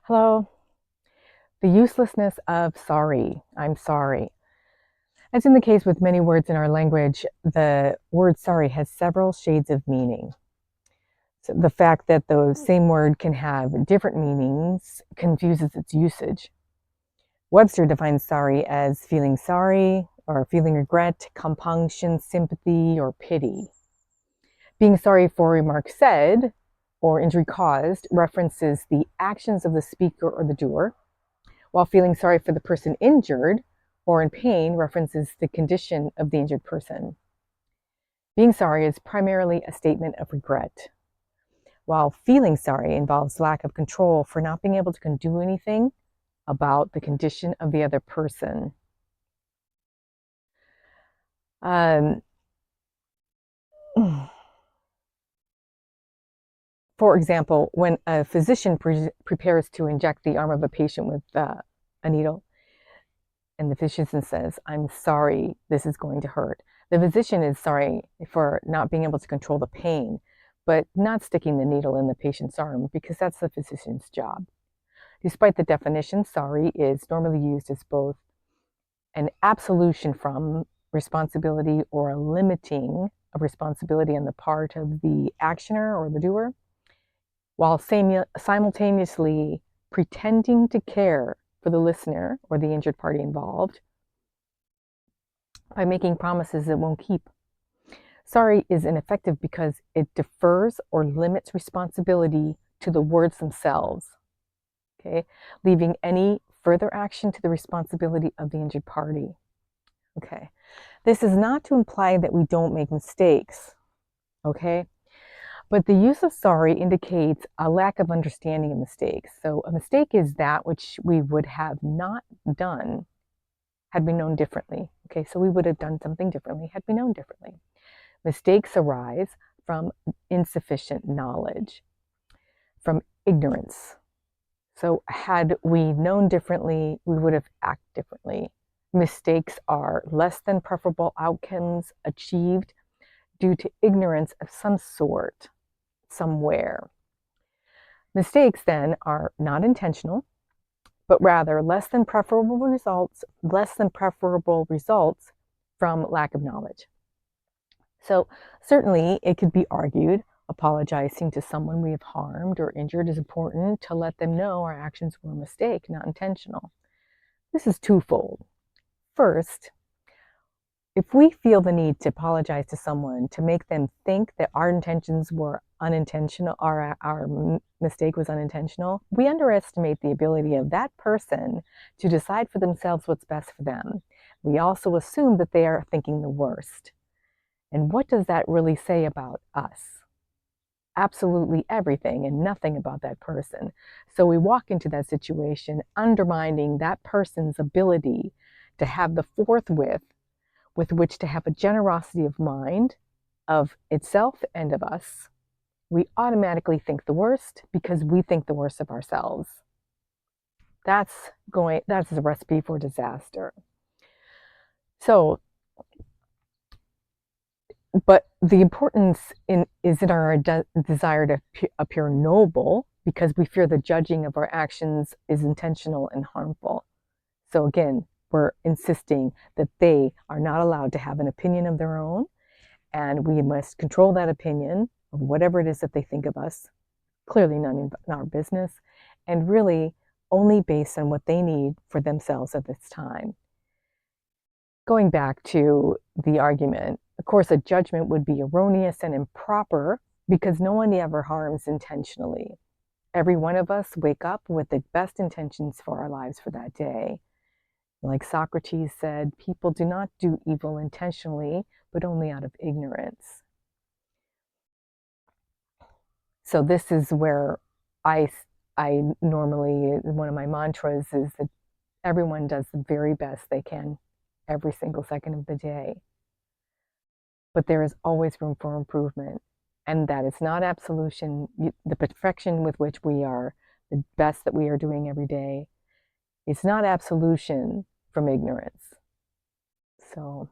Hello. The uselessness of sorry. I'm sorry. As in the case with many words in our language, the word sorry has several shades of meaning. So the fact that the same word can have different meanings confuses its usage. Webster defines sorry as feeling sorry or feeling regret, compunction, sympathy, or pity. Being sorry for a remark said or injury caused references the actions of the speaker or the doer, while feeling sorry for the person injured or in pain references the condition of the injured person. Being sorry is primarily a statement of regret, while feeling sorry involves lack of control for not being able to do anything about the condition of the other person. For example, when a physician prepares to inject the arm of a patient with a needle, and the physician says, "I'm sorry, this is going to hurt." The physician is sorry for not being able to control the pain, but not sticking the needle in the patient's arm because that's the physician's job. Despite the definition, sorry is normally used as both an absolution from responsibility or a limiting of responsibility on the part of the actioner or the doer, while simultaneously pretending to care for the listener or the injured party involved by making promises it won't keep. Sorry is ineffective because it defers or limits responsibility to the words themselves, okay, leaving any further action to the responsibility of the injured party. Okay, this is not to imply that we don't make mistakes, okay, but the use of sorry indicates a lack of understanding of mistakes. So a mistake is that which we would have not done had we known differently. Okay, so we would have done something differently had we known differently. Mistakes arise from insufficient knowledge, from ignorance. So had we known differently, we would have acted differently. Mistakes are less than preferable outcomes achieved due to ignorance of some sort, somewhere. Mistakes then are not intentional, but rather less than preferable results from lack of knowledge. So certainly it could be argued apologizing to someone we have harmed or injured is important to let them know our actions were a mistake, not intentional. This is twofold. First, if we feel the need to apologize to someone to make them think that our intentions were unintentional, or our mistake was unintentional, we underestimate the ability of that person to decide for themselves what's best for them. We also assume that they are thinking the worst. And what does that really say about us? Absolutely everything and nothing about that person. So we walk into that situation undermining that person's ability to have the forthwith with which to have a generosity of mind of itself and of us. We automatically think the worst because we think the worst of ourselves. That's a recipe for disaster. So, but the importance is in our desire to appear noble because we fear the judging of our actions is intentional and harmful. So again, we're insisting that they are not allowed to have an opinion of their own, and we must control that opinion of whatever it is that they think of us, clearly none in our business, and really only based on what they need for themselves at this time. Going back to the argument, of course, a judgment would be erroneous and improper because no one ever harms intentionally. Every one of us wake up with the best intentions for our lives for that day. Like Socrates said, people do not do evil intentionally, but only out of ignorance. So this is where I normally, one of my mantras is that everyone does the very best they can every single second of the day. But there is always room for improvement. And that is not absolution. The perfection with which we are, the best that we are doing every day, it's not absolution from ignorance. So,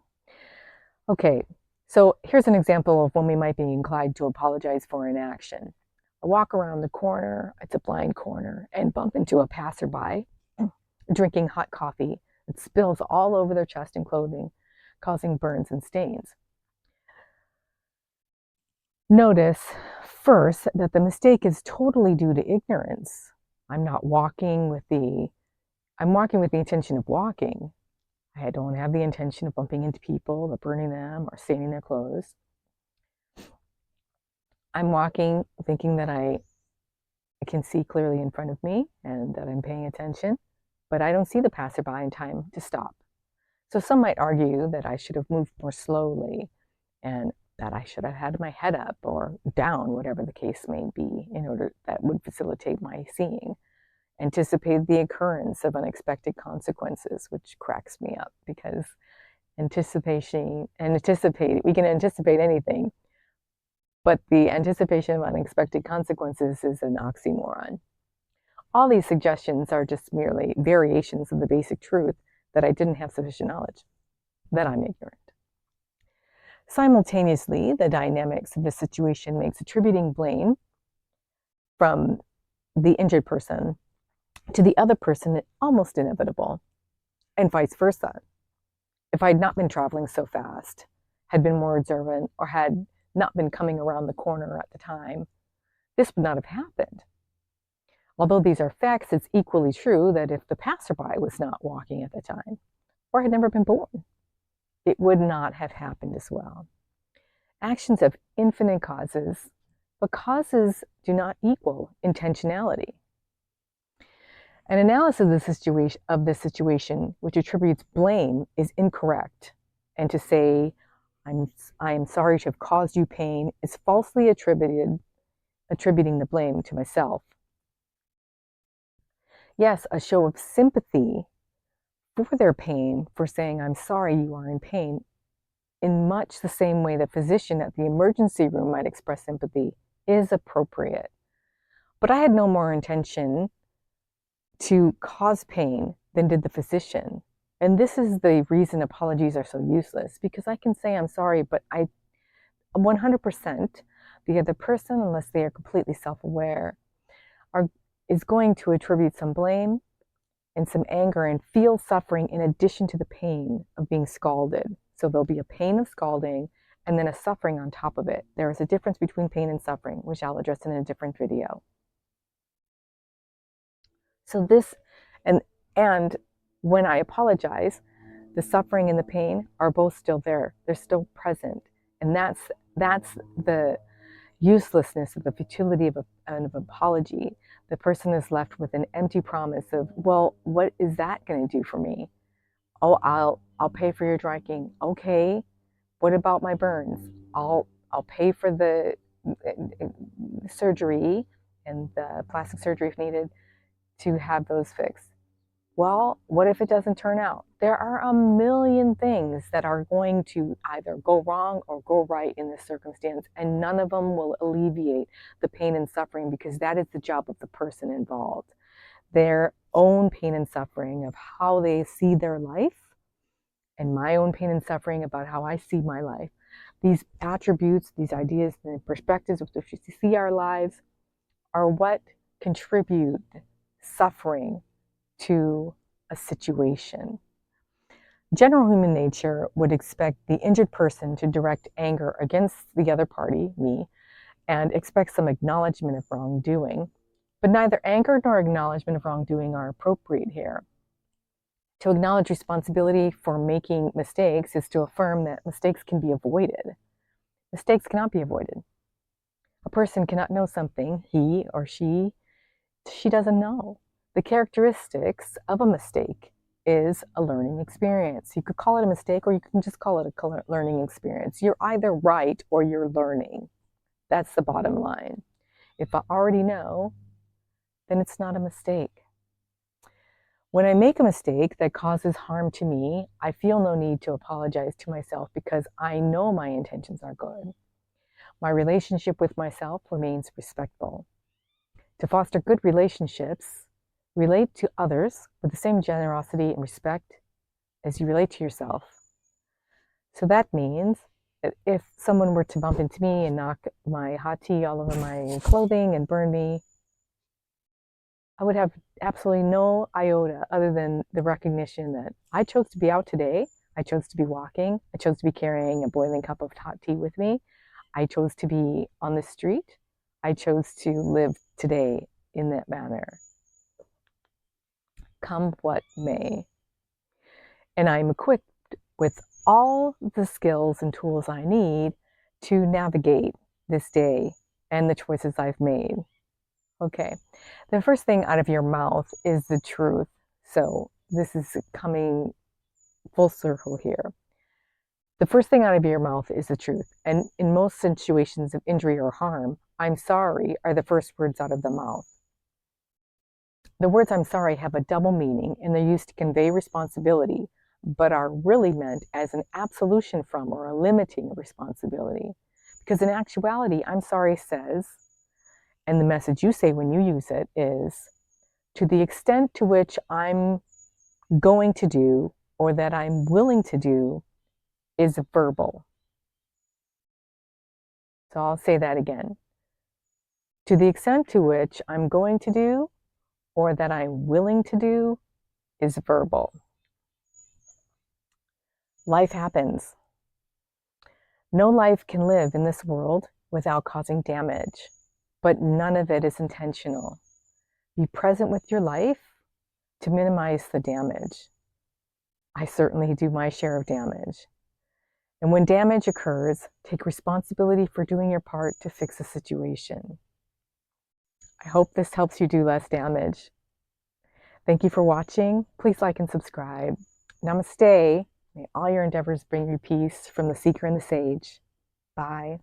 okay. So here's an example of when we might be inclined to apologize for inaction. I walk around the corner, it's a blind corner, and bump into a passerby drinking hot coffee. It spills all over their chest and clothing, causing burns and stains. Notice first that the mistake is totally due to ignorance. I'm walking with the intention of walking. I don't have the intention of bumping into people or burning them or staining their clothes. I'm walking thinking that I can see clearly in front of me and that I'm paying attention, but I don't see the passerby in time to stop. So some might argue that I should have moved more slowly and that I should have had my head up or down, whatever the case may be, in order that would facilitate my seeing. Anticipate the occurrence of unexpected consequences, which cracks me up because we can anticipate anything, but the anticipation of unexpected consequences is an oxymoron. All these suggestions are just merely variations of the basic truth that I didn't have sufficient knowledge, that I'm ignorant. Simultaneously, the dynamics of the situation makes attributing blame from the injured person to the other person almost inevitable, and vice versa. If I had not been traveling so fast, had been more observant, or had not been coming around the corner at the time, this would not have happened. Although these are facts, it's equally true that if the passerby was not walking at the time, or had never been born, it would not have happened as well. Actions have infinite causes, but causes do not equal intentionality. An analysis of this situation which attributes blame is incorrect, and to say, I am sorry to have caused you pain is falsely attributing the blame to myself. Yes, a show of sympathy for their pain, for saying, I'm sorry you are in pain, in much the same way the physician at the emergency room might express sympathy, is appropriate. But I had no more intention to cause pain than did the physician. And this is the reason apologies are so useless, because I can say I'm sorry, but 100%, the other person, unless they are completely self-aware, is going to attribute some blame and some anger and feel suffering in addition to the pain of being scalded. So there'll be a pain of scalding and then a suffering on top of it. There is a difference between pain and suffering, which I'll address in a different video. So this, and when I apologize, the suffering and the pain are both still there. They're still present. And that's the uselessness of the futility of an apology. The person is left with an empty promise of, well, what is that going to do for me? Oh, I'll pay for your drinking. Okay. What about my burns? I'll pay for the surgery and the plastic surgery if needed to have those fixed. Well, what if it doesn't turn out? There are a million things that are going to either go wrong or go right in this circumstance, and none of them will alleviate the pain and suffering, because that is the job of the person involved. Their own pain and suffering of how they see their life, and my own pain and suffering about how I see my life. These attributes, these ideas, and perspectives with which we see our lives are what contribute suffering to a situation. General human nature would expect the injured person to direct anger against the other party, me, and expect some acknowledgement of wrongdoing. But neither anger nor acknowledgement of wrongdoing are appropriate here. To acknowledge responsibility for making mistakes is to affirm that mistakes can be avoided. Mistakes cannot be avoided. A person cannot know something he or she doesn't know. The characteristics of a mistake is a learning experience. You could call it a mistake, or you can just call it a learning experience. You're either right or you're learning. That's the bottom line. If I already know, then it's not a mistake. When I make a mistake that causes harm to me, I feel no need to apologize to myself because I know my intentions are good. My relationship with myself remains respectful. To foster good relationships, relate to others with the same generosity and respect as you relate to yourself. So that means if someone were to bump into me and knock my hot tea all over my clothing and burn me, I would have absolutely no iota other than the recognition that I chose to be out today. I chose to be walking. I chose to be carrying a boiling cup of hot tea with me. I chose to be on the street. I chose to live today in that manner, come what may. And I'm equipped with all the skills and tools I need to navigate this day and the choices I've made. Okay, the first thing out of your mouth is the truth. So this is coming full circle here. The first thing out of your mouth is the truth. And in most situations of injury or harm, I'm sorry are the first words out of the mouth. The words I'm sorry have a double meaning, and they're used to convey responsibility, but are really meant as an absolution from or a limiting responsibility. Because in actuality, I'm sorry says, and the message you say when you use it is, to the extent to which I'm going to do or that I'm willing to do is verbal. So I'll say that again. To the extent to which I'm going to do or that I'm willing to do is verbal. Life happens. No life can live in this world without causing damage, but none of it is intentional. Be present with your life to minimize the damage. I certainly do my share of damage. And when damage occurs, take responsibility for doing your part to fix the situation. I hope this helps you do less damage. Thank you for watching. Please like and subscribe. Namaste. May all your endeavors bring you peace from the seeker and the sage. Bye.